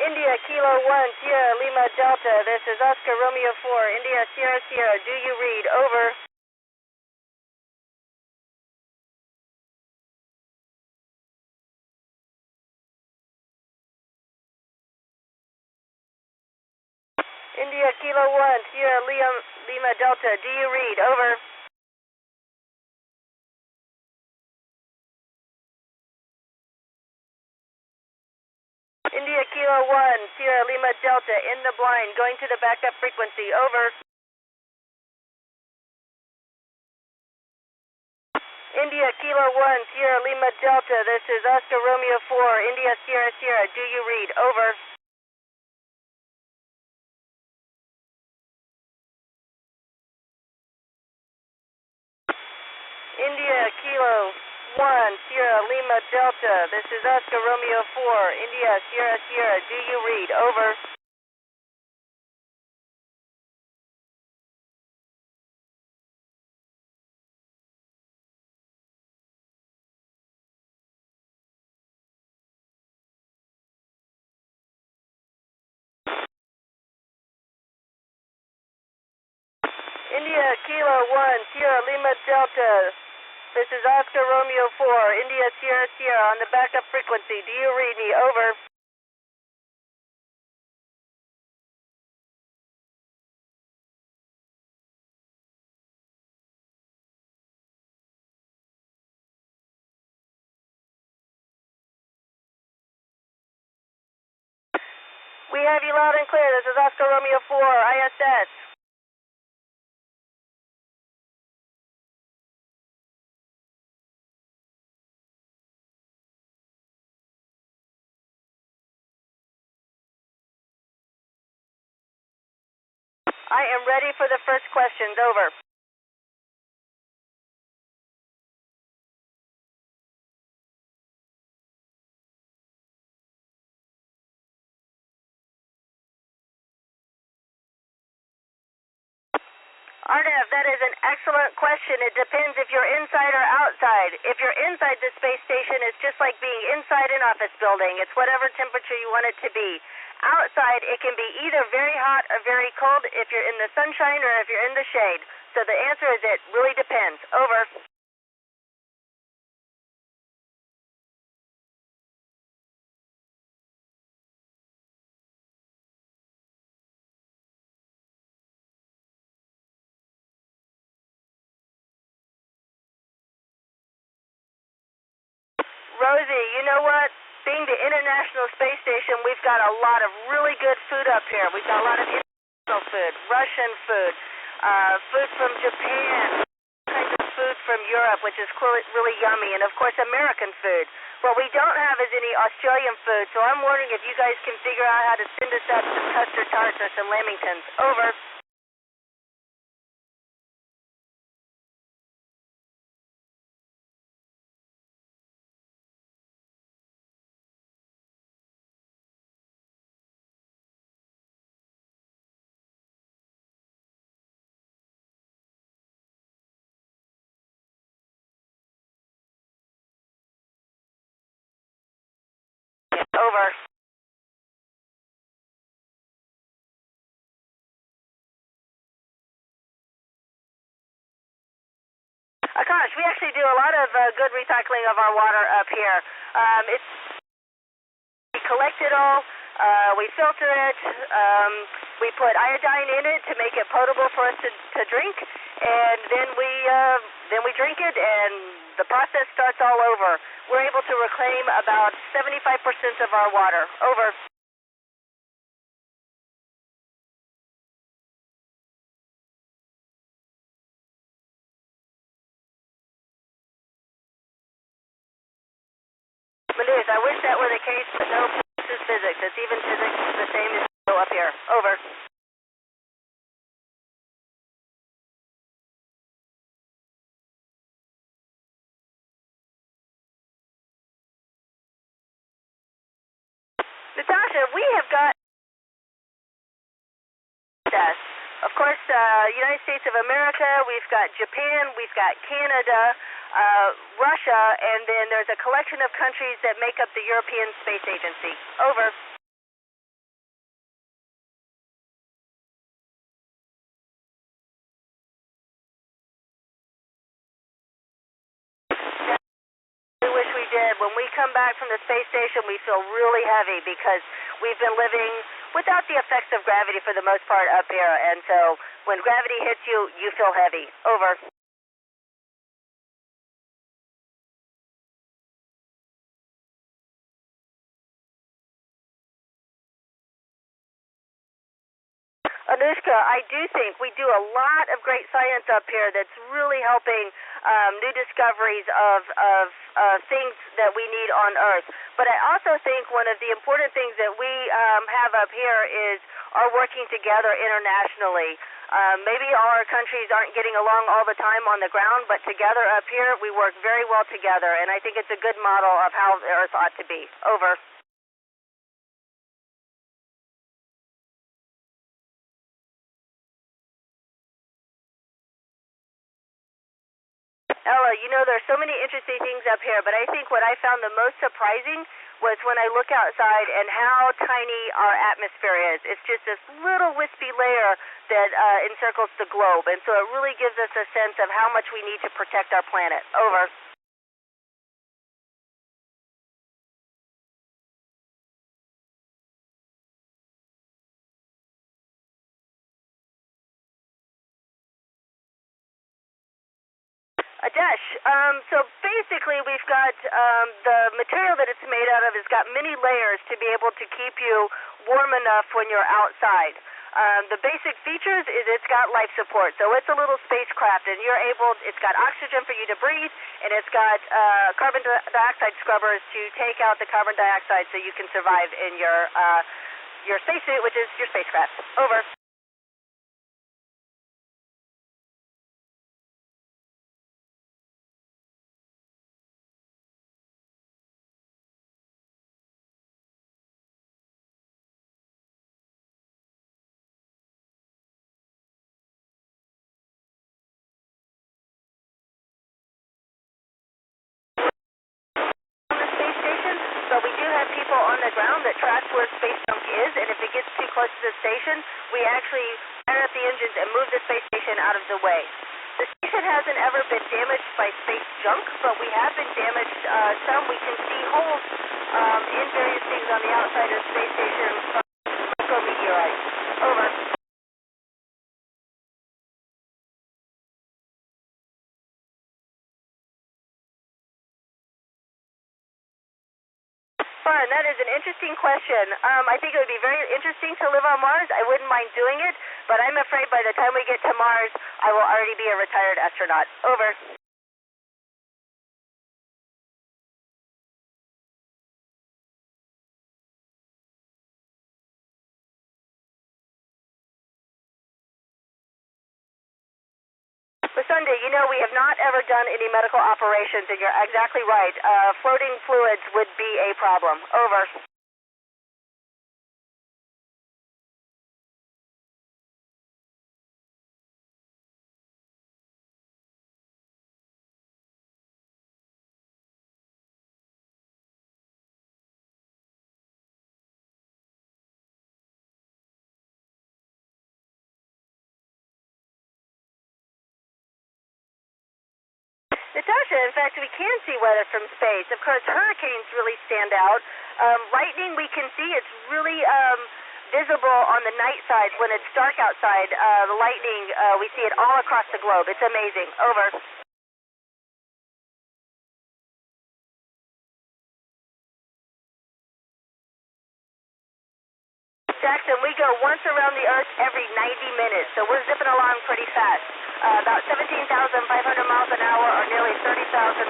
India Kilo 1 Sierra Lima Delta. This is Oscar Romeo 4 India Sierra Sierra. Do you read? Over. India Kilo 1 Sierra Lima Delta. Do you read? Over. India Kilo 1 Sierra Lima Delta in the blind going to the backup frequency. Over. India Kilo 1 Sierra Lima Delta. This is Oscar Romeo 4 India Sierra Sierra. Do you read? Over. India Kilo 1 Sierra Lima Delta. This is Oscar Romeo 4 India Sierra Sierra. Do you read? Over. India Kilo 1 Sierra Lima Delta. This is Oscar Romeo 4 India Sierra Sierra on the backup frequency. Do you read me? Over. We have you loud and clear. This is Oscar Romeo 4 ISS. I am ready for the first questions. Over. Ardev, that is an excellent question. It depends if you're inside or outside. If you're inside the space station, it's just like being inside an office building. It's whatever temperature you want it to be. Outside, it can be either very hot or very cold if you're in the sunshine or if you're in the shade. So the answer is it really depends. Over. Rosie, you know what? Being the International Space Station, we've got a lot of really good food up here. We've got a lot of international food, Russian food, food from Japan, kinds of food from Europe, which is really yummy, and of course American food. What we don't have is any Australian food, so I'm wondering if you guys can figure out how to send us up some custard tarts or some lamingtons. Over. Over. Gosh, we actually do a lot of good recycling of our water up here. We collect it all, we filter it, we put iodine in it to make it potable for us to drink, and then we drink it, and the process starts all over. We're able to reclaim about 75% of our water. Over. Manus, I wish that were the case, but no, this is physics. It's even physics the same as up here. Over. Natasha, we have got that. Of course, United States of America, we've got Japan, we've got Canada, Russia, and then there's a collection of countries that make up the European Space Agency. Over. when we come back from the space station, we feel really heavy because we've been living without the effects of gravity for the most part up here. And so when gravity hits you, you feel heavy. Over. Anushka, I do think we do a lot of great science up here that's really helping new discoveries of things that we need on Earth. But I also think one of the important things that we have up here is our working together internationally. Maybe our countries aren't getting along all the time on the ground, but together up here we work very well together, and I think it's a good model of how the Earth ought to be. Over. Ella, you know, there's so many interesting things up here, but I think what I found the most surprising was when I look outside and how tiny our atmosphere is. It's just this little wispy layer that encircles the globe, and so it really gives us a sense of how much we need to protect our planet. Over. Adesh, so basically we've got the material that it's made out of has got many layers to be able to keep you warm enough when you're outside. The basic features is it's got life support, so it's a little spacecraft, and it's got oxygen for you to breathe, and it's got carbon dioxide scrubbers to take out the carbon dioxide so you can survive in your spacesuit, which is your spacecraft. Over. On the space station, but we do have people on the ground that track where space junk is, and if it gets too close to the station, we actually fire up the engines and move the space station out of the way. The station hasn't ever been damaged by space junk, but we have been damaged some. We can see holes in various things on the outside of the space station from micrometeorites. Over. Fun. That is an interesting question. I think it would be very interesting to live on Mars. I wouldn't mind doing it, but I'm afraid by the time we get to Mars, I will already be a retired astronaut. Over. Well, Sunday, you know, we have not ever done any medical operations, and you're exactly right. Floating fluids would be a problem. Over. Natasha, in fact, we can see weather from space. Of course, hurricanes really stand out. Lightning, we can see it's really visible on the night side when it's dark outside. The lightning, we see it all across the globe. It's amazing. Over. Jackson, we go once around the Earth every 90 minutes, so we're zipping along pretty fast. About 17,500 miles an hour or nearly 30,000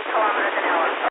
kilometers an hour.